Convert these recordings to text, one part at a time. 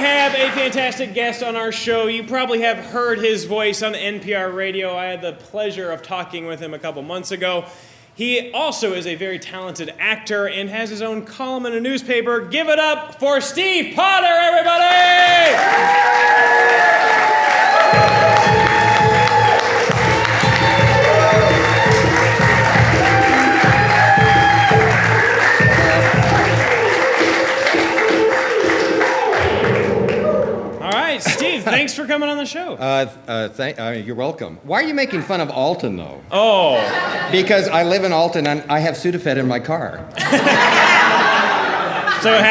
have a fantastic guest on our show. You probably have heard his voice on NPR radio. I had the pleasure of talking with him a couple months ago. He also is a very talented actor and has his own column in a newspaper. Give it up for Steve Potter, everybody! Steve, thanks for coming on the show. You're welcome. Why are you making fun of Alton, though? Oh. Because I live in Alton and I have Sudafed in my car. So you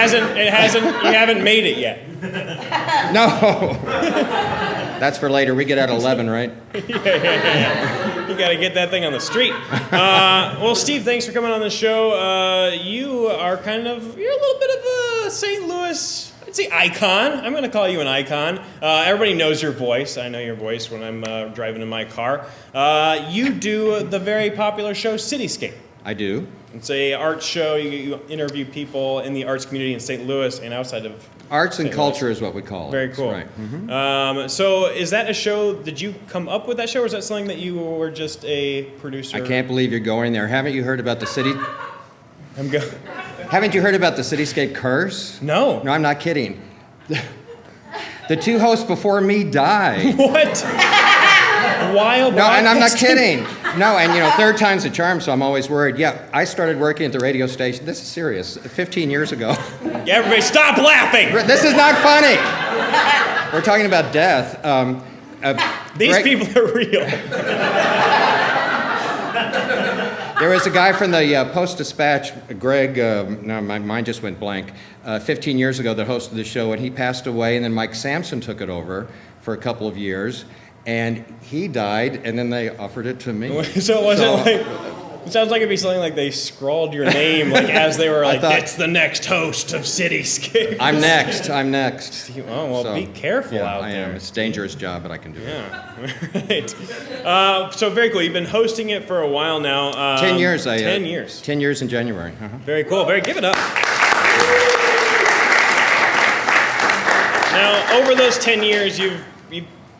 haven't made it yet? No. That's for later. We get out at 11, right? Yeah. You got to get that thing on the street. Well, Steve, thanks for coming on the show. You're a little bit of a St. Louis... It's the icon. I'm going to call you an icon. Everybody knows your voice. I know your voice when I'm driving in my car. You do the very popular show Cityscape. I do. It's an art show. You interview people in the arts community in St. Louis and outside of Arts and St. culture Louis. is what we call it. Very cool. That's right. Mm-hmm. So is that a show, did you come up with that show, or is that something that you were just a producer? I can't believe you're going there. Haven't you heard about the city... Haven't you heard about the Cityscape curse? No. No, I'm not kidding. The two hosts before me died. What? Wild. No, and I'm not kidding. No, and third time's a charm, so I'm always worried. Yeah, I started working at the radio station. This is serious. 15 years ago. Yeah, everybody stop laughing. This is not funny. We're talking about death. These people are real. There was a guy from the Post-Dispatch, Greg, no, my mind just went blank, 15 years ago that hosted the show, and he passed away, and then Mike Sampson took it over for a couple of years, and he died, and then they offered it to me. So it wasn't like... It sounds like it'd be something like they scrawled your name as they were that's the next host of Cityscape. I'm next. Oh, well, be careful out there. I am. It's a dangerous job, but I can do it. Right. So very cool. You've been hosting it for a while now. 10 years. 10 years. 10 years in January. Uh-huh. Very cool. Give it up. Now, over those 10 years, you've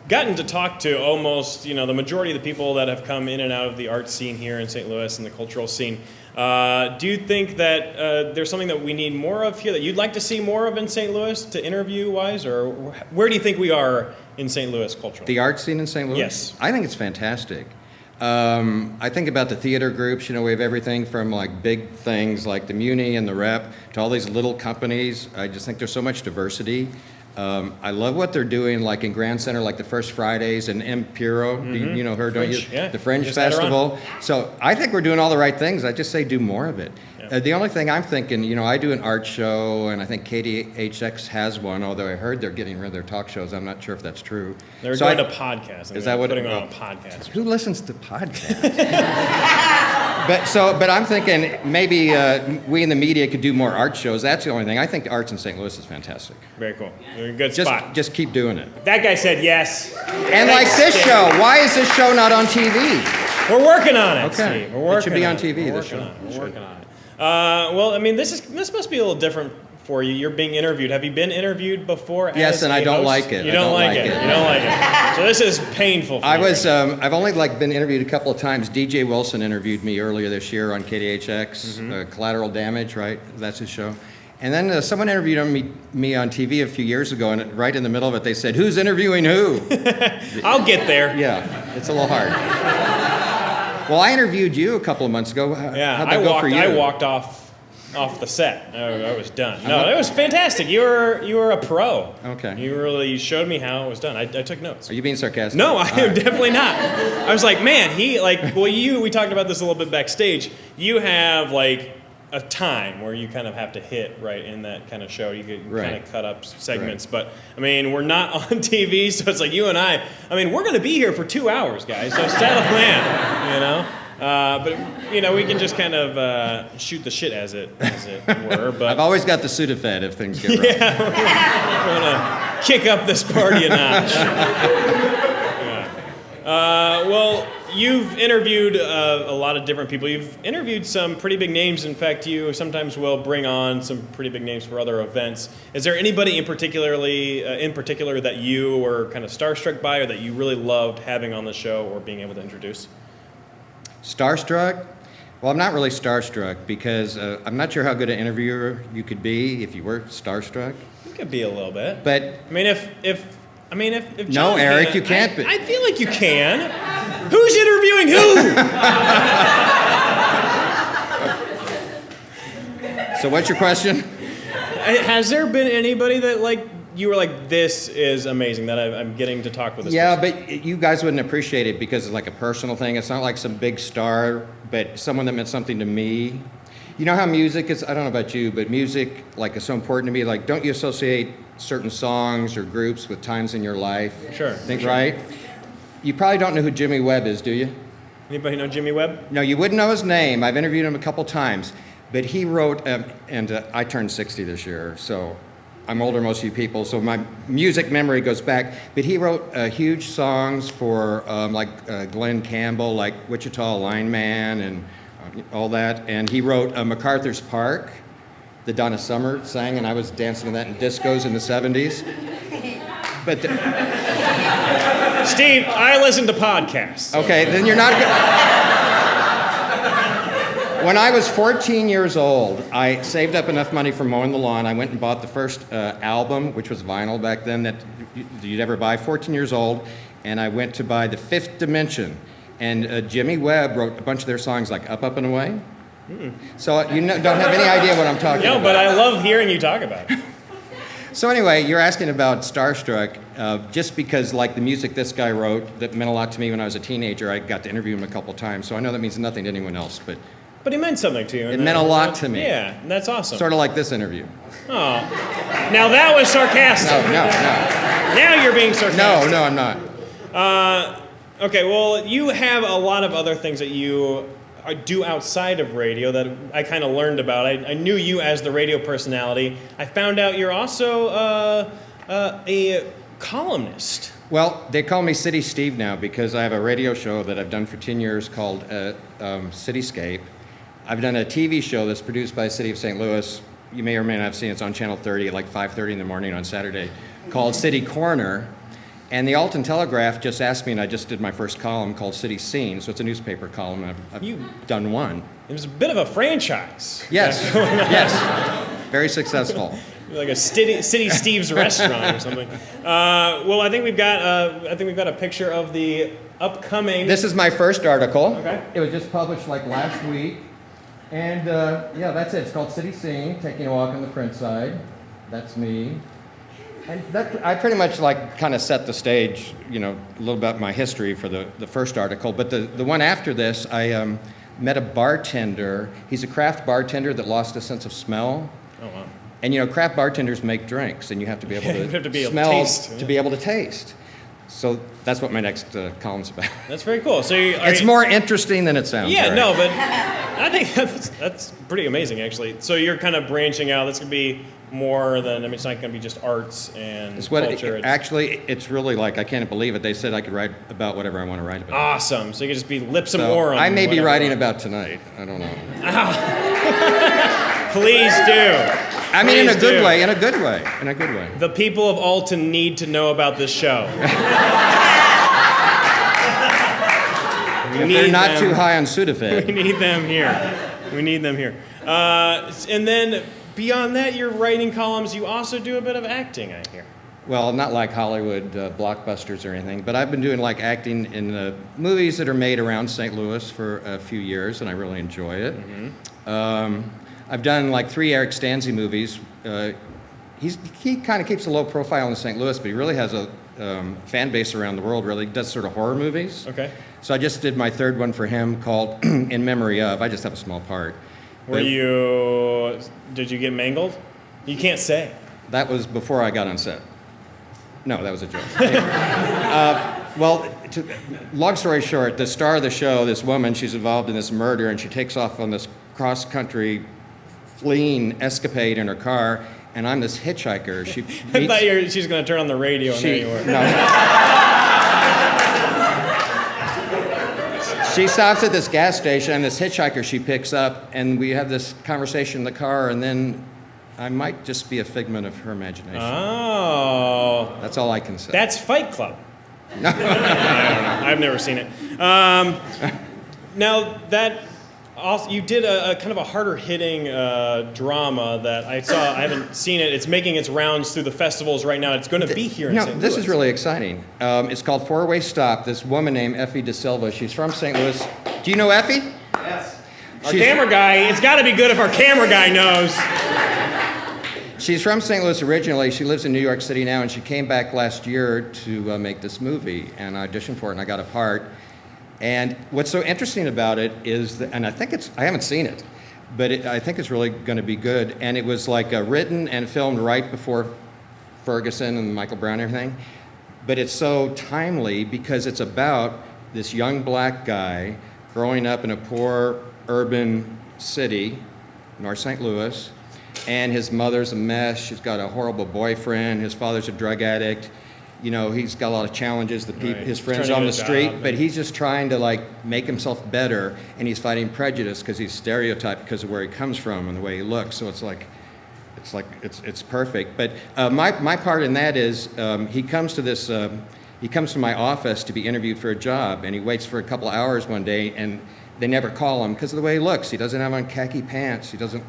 gotten to talk to almost, the majority of the people that have come in and out of the art scene here in St. Louis and the cultural scene. Do you think that there's something that we need more of here that you'd like to see more of in St. Louis to interview-wise, or where do you think we are in St. Louis culturally? The art scene in St. Louis? Yes. I think it's fantastic. I think about the theater groups. We have everything from big things like the Muni and the Rep to all these little companies. I just think there's so much diversity. I love what they're doing, in Grand Center, the First Fridays and Impero. Mm-hmm. You know her, don't you? Yeah. The Fringe Festival. So I think we're doing all the right things. I just say do more of it. Yeah. The only thing I'm thinking, I do an art show, and I think KDHX has one, although I heard they're getting rid of their talk shows. I'm not sure if that's true. They're going to podcasts. Is that what? Putting on a podcast. Who listens to podcasts? But I'm thinking maybe we in the media could do more art shows. That's the only thing. I think the arts in St. Louis is fantastic. Very cool. You're in a good spot. Just keep doing it. That guy said yes. And this show. Why is this show not on TV? We're working on it, okay. Steve. We're working it should be on it. TV, We're this show. We're working on it. Well, this must be a little different for you. You're being interviewed. Have you been interviewed before? Yes, and I don't like it. You don't like it. You don't like it. So this is painful for you. I've only been interviewed a couple of times. DJ Wilson interviewed me earlier this year on KDHX, Collateral Damage, right? That's his show. And then someone interviewed me on TV a few years ago, and right in the middle of it, they said, "Who's interviewing who?" I'll get there. Yeah, it's a little hard. Well, I interviewed you a couple of months ago. How'd that go for you? I walked off the set. I was done. No, it was fantastic. You were a pro. Okay. You showed me how it was done. I took notes. Are you being sarcastic? No, I am definitely not. I was like, man, we talked about this a little bit backstage. You have a time where you kind of have to hit right in that kind of show. You can kind of cut up segments. Right. But, we're not on TV, so it's you and I. We're going to be here for 2 hours, guys, so settle in, But, we can just kind of shoot the shit as it were. But I've always got the Sudafed if things get rough. Yeah, we're going to kick up this party a notch. Well, you've interviewed a lot of different people. You've interviewed some pretty big names. In fact, you sometimes will bring on some pretty big names for other events. Is there anybody in particular that you were kind of starstruck by, or that you really loved having on the show or being able to introduce? Starstruck? Well, I'm not really starstruck because I'm not sure how good an interviewer you could be if you were starstruck. You could be a little bit. But I mean, if no, John Eric, can, you can't be. I feel like you can. Who's interviewing who? So what's your question? Has there been anybody that like you were like, this is amazing that I'm getting to talk with this person? But you guys wouldn't appreciate it because it's like a personal thing. It's not like some big star, but someone that meant something to me. You know how music is, I don't know about you, but music like is so important to me. Like, don't you associate certain songs or groups with times in your life? Sure. Right? You probably don't know who Jimmy Webb is, do you? Anybody know Jimmy Webb? No, you wouldn't know his name. I've interviewed him a couple times, but he wrote, and I turned 60 this year, so I'm older than most of you people, so my music memory goes back. But he wrote huge songs for Glenn Campbell, like Wichita Lineman and all that. And he wrote MacArthur's Park that Donna Summer sang, and I was dancing to that in discos in the 70s. But Steve, I listen to podcasts. Okay, then you're not When I was 14 years old, I saved up enough money for mowing the lawn. I went and bought the first album, which was vinyl back then, that you'd ever buy, 14 years old, and I went to buy The Fifth Dimension. And Jimmy Webb wrote a bunch of their songs like Up, Up, and Away. So you don't have any idea what I'm talking about. No, but I love hearing you talk about it. So anyway, you're asking about Starstruck, just because like the music this guy wrote that meant a lot to me when I was a teenager. I got to interview him a couple times, so I know that means nothing to anyone else, but he meant something to you. It meant a lot to me. Yeah, and that's awesome. Sort of like this interview. Oh, now that was sarcastic. No. Now you're being sarcastic. No, I'm not. Okay, well, you have a lot of other things that you do outside of radio that I kind of learned about. I knew you as the radio personality. I found out you're also a columnist. Well, they call me City Steve now because I have a radio show that I've done for 10 years called Cityscape. I've done a TV show that's produced by the City of St. Louis. You may or may not have seen it. It's on Channel 30 at like 5:30 in the morning on Saturday, called City Corner. And the Alton Telegraph just asked me, and I just did my first column called City Scene, so it's a newspaper column. I've done one. It was a bit of a franchise. Yes, yes, very successful. Like a City Steve's restaurant or something. Well, I think we've got a picture of the upcoming. This is my first article. Okay. It was just published like last week, and yeah, that's it. It's called City Scene, taking a walk on the print side. That's me. And I pretty much like kind of set the stage, you know, a little about my history for the first article. But the one after this, I met a bartender. He's a craft bartender that lost a sense of smell. Oh, wow. And, you know, craft bartenders make drinks, and you have to be able to you have to be smell able to taste, to be able to taste. So that's what my next column's about. That's very cool. So it's more interesting than it sounds. Yeah, right? no, but I think that's pretty amazing, actually. So you're kind of branching out. That's going to be more than, I mean, it's not going to be just arts and culture. Actually, it's really like, I can't believe it. They said I could write about whatever I want to write about. Awesome. So you can just be lips and more on I may be whatever. writing about tonight. I don't know. Please do. I mean, in a good way, in a good way. The people of Alton need to know about this show. If they're not too high on Sudafed. We need them here. And then beyond that, you're writing columns. You also do a bit of acting, I hear. Well, not like Hollywood blockbusters or anything, but I've been doing like acting in movies that are made around St. Louis for a few years, and I really enjoy it. Mm-hmm. I've done like 3 Eric Christensen movies. He kind of keeps a low profile in St. Louis, but he really has a fan base around the world, really. He does sort of horror movies. Okay. So I just did my 3rd one for him called In Memory Of. I just have a small part. Did you get mangled? You can't say. That was before I got on set. No, that was a joke. Long story short, the star of the show, this woman, she's involved in this murder, and she takes off on this cross-country fleeing escapade in her car, and I'm this hitchhiker. She I thought she's going to turn on the radio and there you were. No. She stops at this gas station, and this hitchhiker she picks up, and we have this conversation in the car, and then I might just be a figment of her imagination. Oh. That's all I can say. That's Fight Club. No. I don't know. I've never seen it. Now, that also, you did a kind of a harder hitting drama that I saw. I haven't seen it. It's making its rounds through the festivals right now. It's going to be here in St. Louis. This is really exciting. It's called Four-Way Stop. This woman named Effie De Silva, she's from St. Louis. Do you know Effie? Yes. Our camera guy, it's got to be good if our camera guy knows. She's from St. Louis originally. She lives in New York City now, and she came back last year to make this movie, and I auditioned for it, and I got a part. And what's so interesting about it is, and I haven't seen it, but I think it's really going to be good. And it was like written and filmed right before Ferguson and Michael Brown and everything. But it's so timely because it's about this young black guy growing up in a poor urban city, North St. Louis, and his mother's a mess. She's got a horrible boyfriend. His father's a drug addict. You know, he's got a lot of challenges. His friends on the street, but he's just trying to like make himself better, and he's fighting prejudice because he's stereotyped because of where he comes from and the way he looks. So it's perfect. But my part in that is he comes to my office to be interviewed for a job, and he waits for a couple of hours one day, and they never call him because of the way he looks. He doesn't have on khaki pants. He doesn't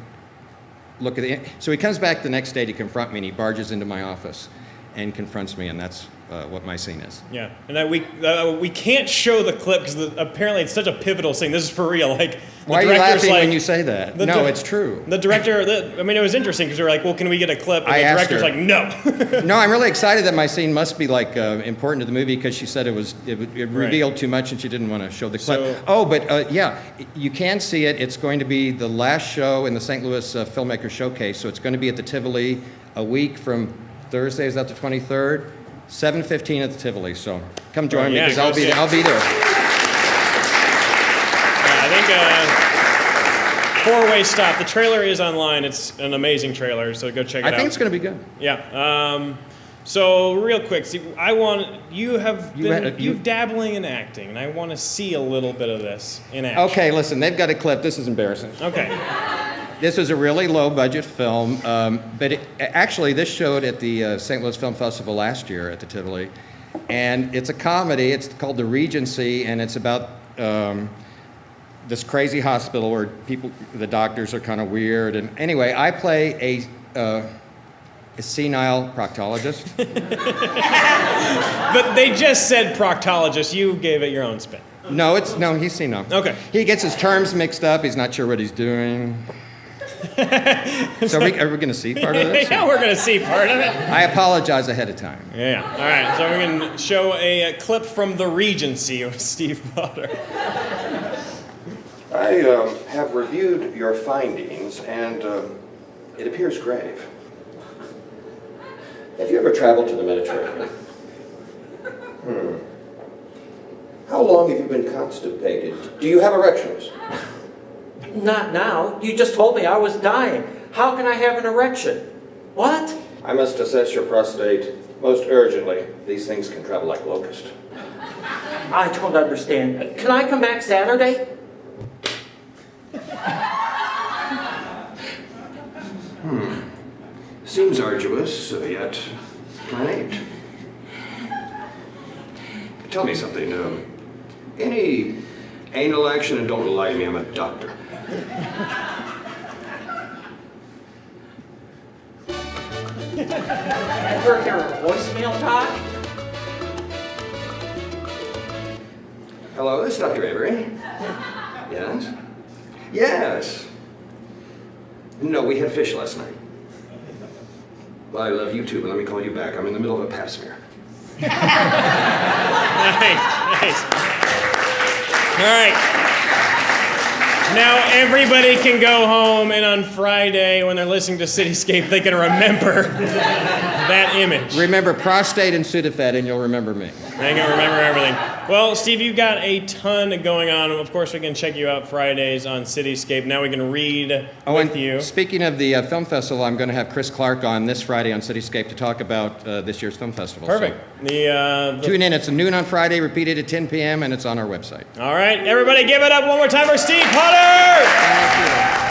look at the. So he comes back the next day to confront me, and he barges into my office and confronts me, and that's what my scene is. Yeah, and we can't show the clip because apparently it's such a pivotal scene. This is for real. Like, why are you laughing when you say that? No, it's true. The director, I mean, it was interesting because we were like, well, can we get a clip? And the director's like, no. No, I'm really excited that my scene must be like important to the movie because she said it revealed too much and she didn't want to show the clip. Yeah, you can see it. It's going to be the last show in the St. Louis Filmmaker Showcase, so it's going to be at the Tivoli a week from Thursday, is that the 23rd? 7:15 at the Tivoli, so come join me because I'll be there. I think Four-Way Stop. The trailer is online. It's an amazing trailer, so go check it out. I think it's going to be good. Yeah. So real quick, see, you've dabbling in acting, and I want to see a little bit of this in action. Okay, listen, they've got a clip. This is embarrassing. Okay. This is a really low-budget film, but actually this showed at the St. Louis Film Festival last year at the Tivoli, and it's a comedy. It's called The Regency, and it's about this crazy hospital where the doctors are kind of weird. And anyway, I play a senile proctologist. But they just said proctologist. You gave it your own spin. No, he's senile. Okay. He gets his terms mixed up. He's not sure what he's doing. So are we going to see part of this? Yeah, we're going to see part of it. I apologize ahead of time. Yeah. All right. So we're going to show a clip from The Regency with Steve Potter. I have reviewed your findings, and it appears grave. Have you ever traveled to the Mediterranean? How long have you been constipated? Do you have erections? Not now. You just told me I was dying. How can I have an erection? What? I must assess your prostate most urgently. These things can travel like locusts. I don't understand. Can I come back Saturday? Seems arduous, yet plain. Tell me something. Any anal action, and don't lie to me, I'm a doctor. Ever hear a voicemail talk? Hello, this is Dr. Avery. Yes? Yes. No, we had fish last night. Well, I love you too, but let me call you back. I'm in the middle of a pap smear. Nice. All right. Now everybody can go home, and on Friday, when they're listening to Cityscape, they can remember that image. Remember prostate and Sudafed, and you'll remember me. They can remember everything. Well, Steve, you've got a ton going on. Of course, we can check you out Fridays on Cityscape. Now we can read with you. Speaking of the film festival, I'm going to have Chris Clark on this Friday on Cityscape to talk about this year's film festival. Perfect. So, tune in. It's noon on Friday, repeated at 10 p.m., and it's on our website. All right, everybody give it up one more time for Steve Potter! Thank you.